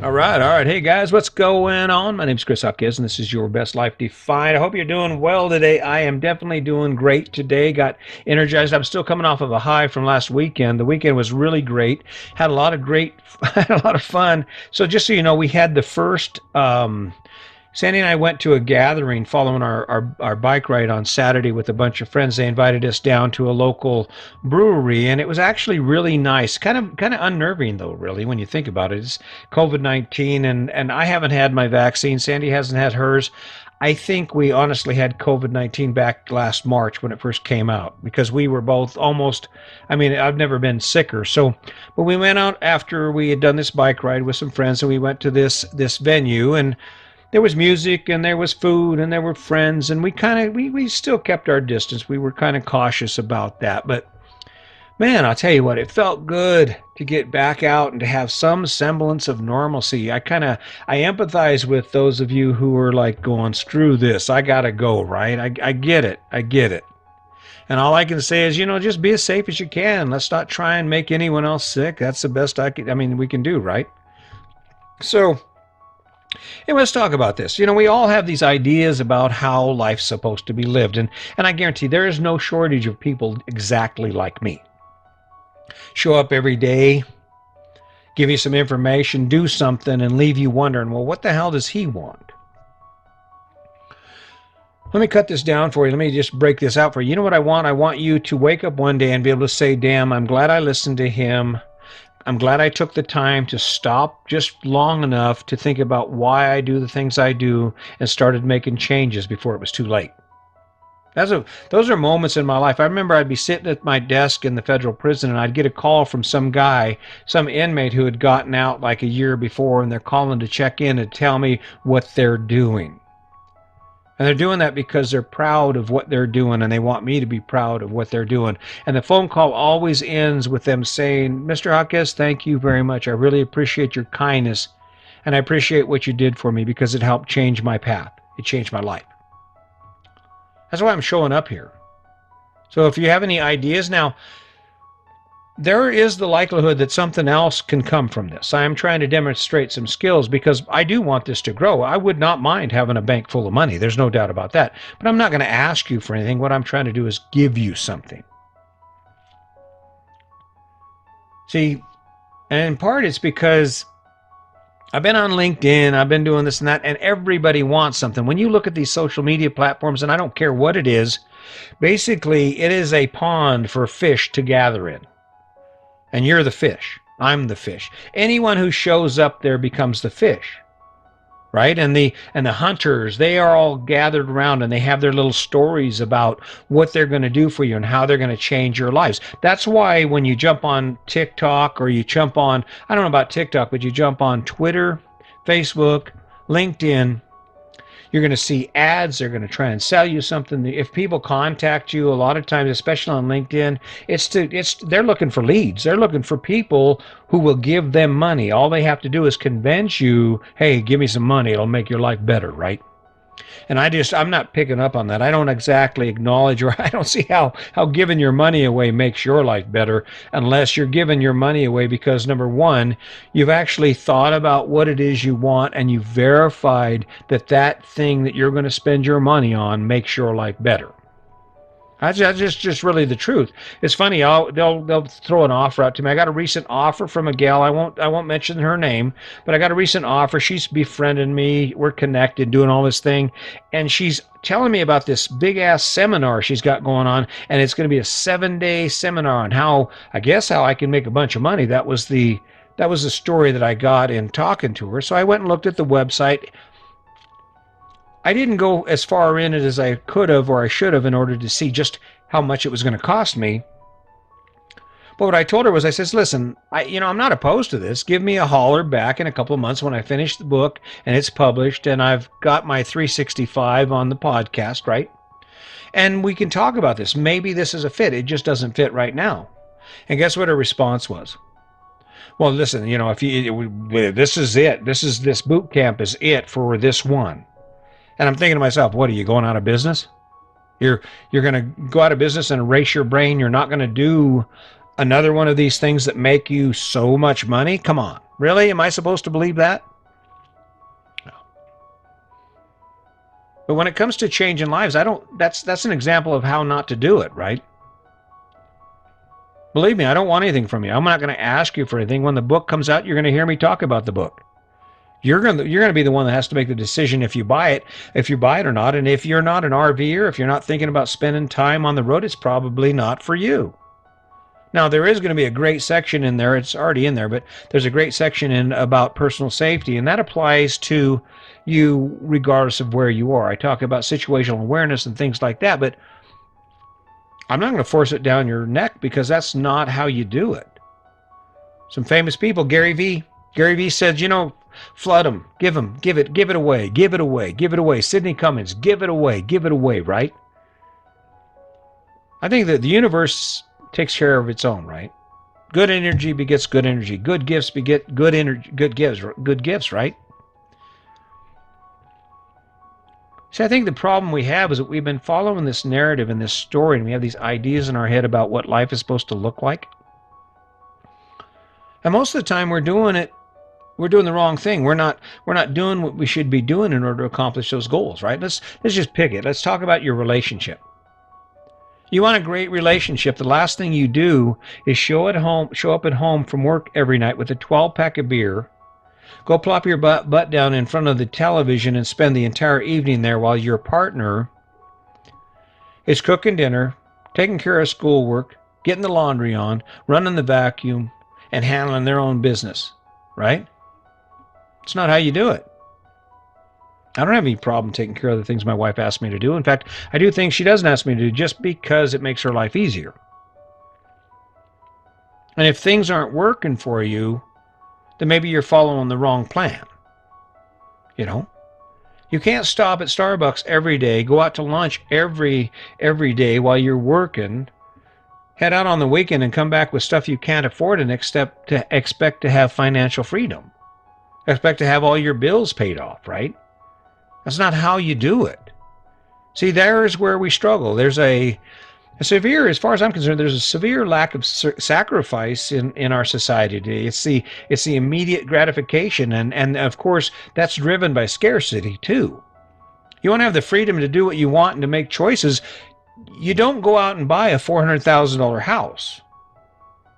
All right. Hey guys, what's going on? My name's Chris Hopkins, and this is your Best Life Defined. I hope you're doing well today. I am definitely doing great today. Got energized. I'm still coming off of a high from last weekend. The weekend was really great. Had a lot of had a lot of fun. So just so you know, we had the first Sandy and I went to a gathering following our bike ride on Saturday with a bunch of friends. They invited us down to a local brewery, and it was actually really nice. Kind of unnerving though, really, when you think about it. It's COVID-19, and I haven't had my vaccine. Sandy hasn't had hers. I think we honestly had COVID-19 back last March when it first came out because we were both almost, I mean, I've never been sicker. So, but we went out after we had done this bike ride with some friends, and we went to this venue, and there was music and there was food and there were friends, and we still kept our distance. We were kind of cautious about that, but man, I'll tell you what, it felt good to get back out and to have some semblance of normalcy. I empathize with those of you who are like going, screw this, I gotta go, right? I get it. I get it. And all I can say is, just be as safe as you can. Let's not try and make anyone else sick. That's the best we can do, right? So, hey, let's talk about this. We all have these ideas about how life's supposed to be lived, and I guarantee there is no shortage of people exactly like me. Show up every day, give you some information, do something, and leave you wondering, well, what the hell does he want? Let me cut this down for you. Let me just break this out for you. You know what I want? I want you to wake up one day and be able to say, damn, I'm glad I listened to him. I'm glad I took the time to stop just long enough to think about why I do the things I do and started making changes before it was too late. Those are moments in my life. I remember I'd be sitting at my desk in the federal prison, and I'd get a call from some guy, some inmate who had gotten out like a year before, and they're calling to check in and tell me what they're doing. And they're doing that because they're proud of what they're doing, and they want me to be proud of what they're doing. And the phone call always ends with them saying, Mr. Hawkes, thank you very much. I really appreciate your kindness, and I appreciate what you did for me because it helped change my path. It changed my life. That's why I'm showing up here. So if you have any ideas now, there is the likelihood that something else can come from this. I am trying to demonstrate some skills because I do want this to grow. I would not mind having a bank full of money. There's no doubt about that. But I'm not going to ask you for anything. What I'm trying to do is give you something. See, and in part it's because I've been on LinkedIn, I've been doing this and that, and everybody wants something. When you look at these social media platforms, and I don't care what it is, basically it is a pond for fish to gather in. And you're the fish. I'm the fish. Anyone who shows up there becomes the fish, right? And the hunters, they are all gathered around, and they have their little stories about what they're going to do for you and how they're going to change your lives. That's why when you jump on TikTok, or you jump on, I don't know about TikTok, but you jump on Twitter, Facebook, LinkedIn, you're going to see ads. They're going to try and sell you something. If people contact you, a lot of times, especially on LinkedIn, they're looking for leads. They're looking for people who will give them money. All they have to do is convince you, hey, give me some money. It'll make your life better, right? And I'm not picking up on that. I don't exactly acknowledge, or I don't see how giving your money away makes your life better, unless you're giving your money away because, number one, you've actually thought about what it is you want, and you verified that thing that you're going to spend your money on makes your life better. That's just really the truth. It's funny. They'll throw an offer out to me. I got a recent offer from a gal. I won't mention her name, but I got a recent offer. She's befriending me. We're connected, doing all this thing, and she's telling me about this big ass seminar she's got going on, and it's going to be a 7-day seminar on how I can make a bunch of money. That was the story that I got in talking to her. So I went and looked at the website. I didn't go as far in it as I could have or I should have in order to see just how much it was going to cost me. But what I told her was, I says, listen, I'm not opposed to this. Give me a holler back in a couple of months when I finish the book and it's published and I've got my 365 on the podcast, right? And we can talk about this. Maybe this is a fit. It just doesn't fit right now. And guess what her response was? Well, listen, this is it. This boot camp is it for this one. And I'm thinking to myself, what, are you going out of business? You're going to go out of business and erase your brain. You're not going to do another one of these things that make you so much money? Come on. Really? Am I supposed to believe that? But when it comes to changing lives, that's an example of how not to do it, right? Believe me, I don't want anything from you. I'm not going to ask you for anything. When the book comes out, you're going to hear me talk about the book. You're going to be the one that has to make the decision if you buy it or not. And if you're not an RVer, if you're not thinking about spending time on the road, it's probably not for you. Now, there is going to be a great section in there. It's already in there, but there's a great section in about personal safety, and that applies to you regardless of where you are. I talk about situational awareness and things like that, but I'm not going to force it down your neck because that's not how you do it. Some famous people, Gary Vee said, flood them, give it away. Sidney Cummings, give it away, right? I think that the universe takes care of its own, right? Good energy begets good energy. Good gifts beget good energy, good gifts, right? See, I think the problem we have is that we've been following this narrative and this story, and we have these ideas in our head about what life is supposed to look like. And most of the time we're doing the wrong thing. We're not doing what we should be doing in order to accomplish those goals, right? Let's just pick it. Let's talk about your relationship. You want a great relationship. The last thing you do is show up at home from work every night with a 12-pack of beer, go plop your butt down in front of the television and spend the entire evening there while your partner is cooking dinner, taking care of schoolwork, getting the laundry on, running the vacuum, and handling their own business, right? It's not how you do it. I don't have any problem taking care of the things my wife asks me to do. In fact, I do things she doesn't ask me to do just because it makes her life easier. And if things aren't working for you, then maybe you're following the wrong plan. You can't stop at Starbucks every day, go out to lunch every day while you're working, head out on the weekend and come back with stuff you can't afford and expect to have financial freedom. Expect to have all your bills paid off, right? That's not how you do it. See, there's where we struggle. There's a severe, as far as I'm concerned, there's a severe lack of sacrifice in our society today. It's the immediate gratification, and of course, that's driven by scarcity too. You want to have the freedom to do what you want and to make choices. You don't go out and buy a $400,000 house,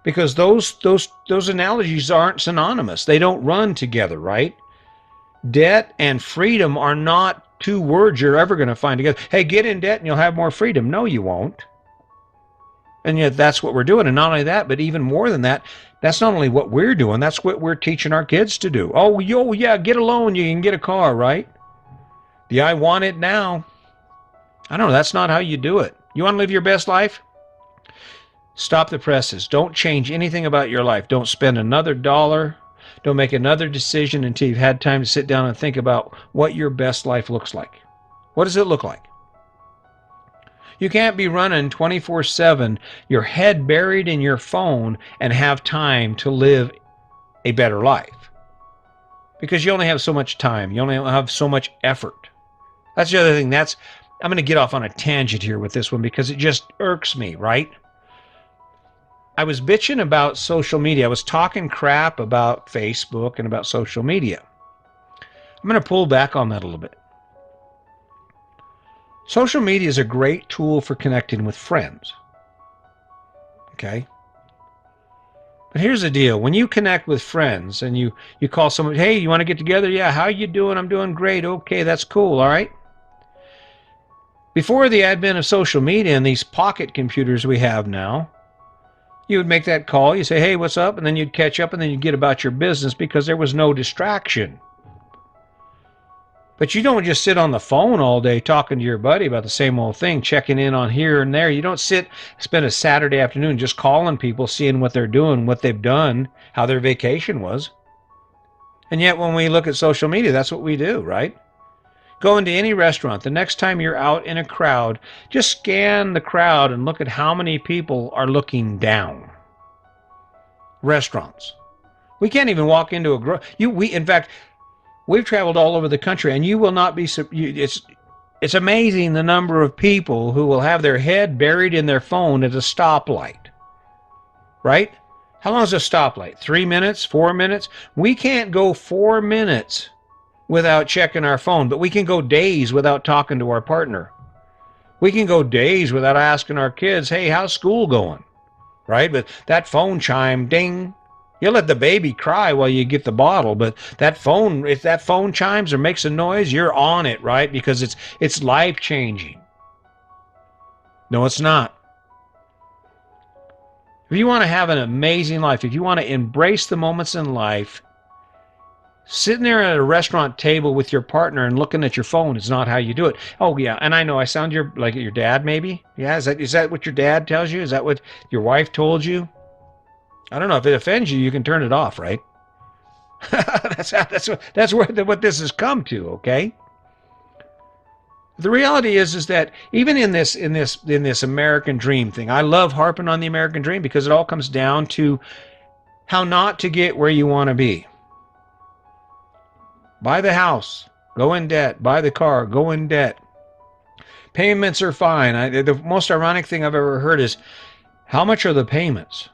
because those analogies aren't synonymous. They don't run together, right? Debt and freedom are not two words you're ever going to find together. Hey, get in debt and you'll have more freedom. No, you won't. And yet that's what we're doing. And not only that, but even more than that, that's not only what we're doing, that's what we're teaching our kids to do. Oh, yeah, get a loan, you can get a car, right? The I want it now. I don't know, that's not how you do it. You want to live your best life? Stop the presses. Don't change anything about your life. Don't spend another dollar. Don't make another decision until you've had time to sit down and think about what your best life looks like. What does it look like? You can't be running 24/7, your head buried in your phone, and have time to live a better life. Because you only have so much time. You only have so much effort. That's the other thing. I'm going to get off on a tangent here with this one because it just irks me, right? I was bitching about social media. I was talking crap about Facebook and about social media. I'm going to pull back on that a little bit. Social media is a great tool for connecting with friends. Okay? But here's the deal. When you connect with friends and you call someone, hey, you want to get together? Yeah, how you doing? I'm doing great. Okay, that's cool. All right? Before the advent of social media and these pocket computers we have now, you would make that call, you say, hey, what's up? And then you'd catch up and then you'd get about your business because there was no distraction. But you don't just sit on the phone all day talking to your buddy about the same old thing, checking in on here and there. You don't spend a Saturday afternoon just calling people, seeing what they're doing, what they've done, how their vacation was. And yet when we look at social media, that's what we do, right? Go into any restaurant. The next time you're out in a crowd, just scan the crowd and look at how many people are looking down. Restaurants. We can't even walk into in fact, we've traveled all over the country, and you will not be. It's amazing the number of people who will have their head buried in their phone at a stoplight. Right? How long is a stoplight? 3 minutes? 4 minutes? We can't go 4 minutes without checking our phone, but we can go days without talking to our partner. We can go days without asking our kids, hey, how's school going? Right? But that phone chime, ding. You let the baby cry while you get the bottle, but that phone, if that phone chimes or makes a noise, you're on it, right? Because it's life changing. No, it's not. If you want to have an amazing life, if you want to embrace the moments in life, sitting there at a restaurant table with your partner and looking at your phone is not how you do it. Oh yeah, and I know I sound like your dad maybe. Yeah, is that what your dad tells you? Is that what your wife told you? I don't know. If it offends you, you can turn it off, right? that's what this has come to. Okay. The reality is that even in this American dream thing, I love harping on the American dream because it all comes down to how not to get where you want to be. Buy the house, go in debt. Buy the car, go in debt. Payments are fine. The most ironic thing I've ever heard is, how much are the payments?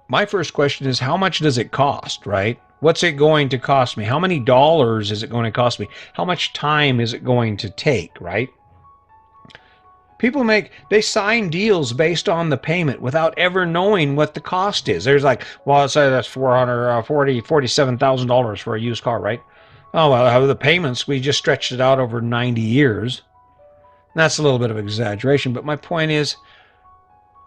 My first question is, how much does it cost, right? What's it going to cost me? How many dollars is it going to cost me? How much time is it going to take, right? People they sign deals based on the payment without ever knowing what the cost is. There's like, well, let's say that's $47,000 for a used car, right? Oh, well, the payments, we just stretched it out over 90 years. That's a little bit of exaggeration, but my point is,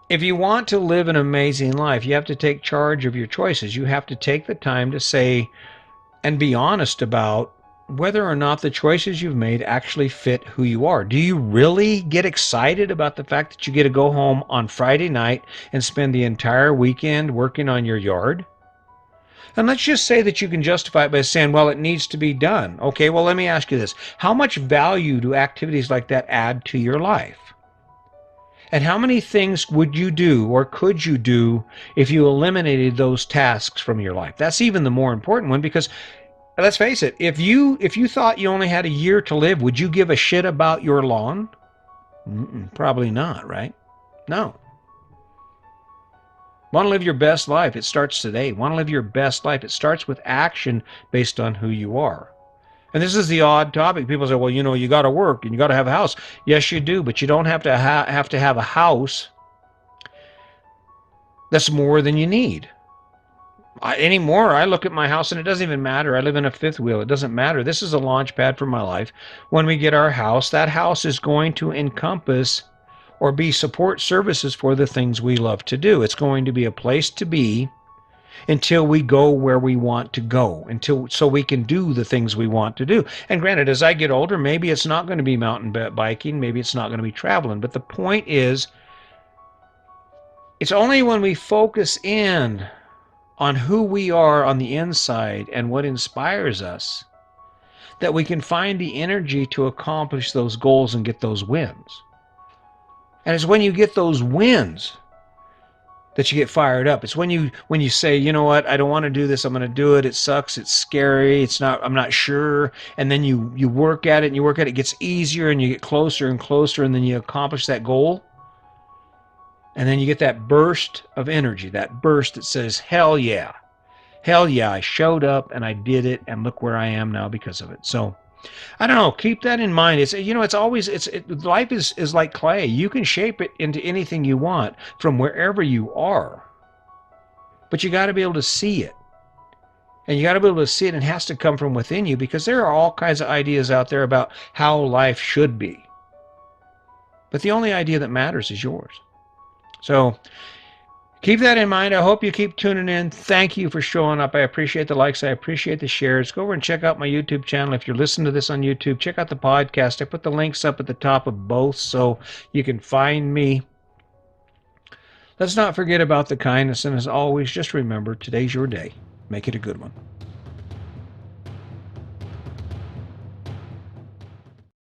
if you want to live an amazing life, you have to take charge of your choices. You have to take the time to say and be honest about whether or not the choices you've made actually fit who you are. Do you really get excited about the fact that you get to go home on Friday night and spend the entire weekend working on your yard? And let's just say that you can justify it by saying, well, it needs to be done. Okay, well, let me ask you this. How much value do activities like that add to your life? And how many things would you do or could you do if you eliminated those tasks from your life? That's even the more important one, because let's face it, if you thought you only had a year to live, would you give a shit about your lawn? Probably not, right? No. Want to live your best life? It starts today. Want to live your best life? It starts with action based on who you are. And this is the odd topic. People say, well, you got to work and you got to have a house. Yes, you do, but you don't have to have a house that's more than you need. Anymore, I look at my house and it doesn't even matter. I live in a fifth wheel. It doesn't matter. This is a launch pad for my life. When we get our house, that house is going to encompass or be support services for the things we love to do. It's going to be a place to be until we go where we want to go, so we can do the things we want to do. And granted, as I get older, maybe it's not going to be mountain biking, maybe it's not going to be traveling, but the point is, it's only when we focus in on who we are on the inside and what inspires us that we can find the energy to accomplish those goals and get those wins. And it's when you get those wins that you get fired up. It's when you say, you know what, I don't want to do this, I'm going to do it. It sucks, it's scary, I'm not sure. And then you work at it and you work at it, it gets easier and you get closer and closer, and then you accomplish that goal. And then you get that burst of energy, that burst that says, hell yeah, I showed up and I did it, and look where I am now because of it. So I don't know, keep that in mind. Life is like clay. You can shape it into anything you want from wherever you are, but you got to be able to see it. And you got to be able to see it, and it has to come from within you, because there are all kinds of ideas out there about how life should be. But the only idea that matters is yours. So keep that in mind. I hope you keep tuning in. Thank you for showing up. I appreciate the likes. I appreciate the shares. Go over and check out my YouTube channel. If you're listening to this on YouTube, check out the podcast. I put the links up at the top of both so you can find me. Let's not forget about the kindness. And as always, just remember, today's your day. Make it a good one.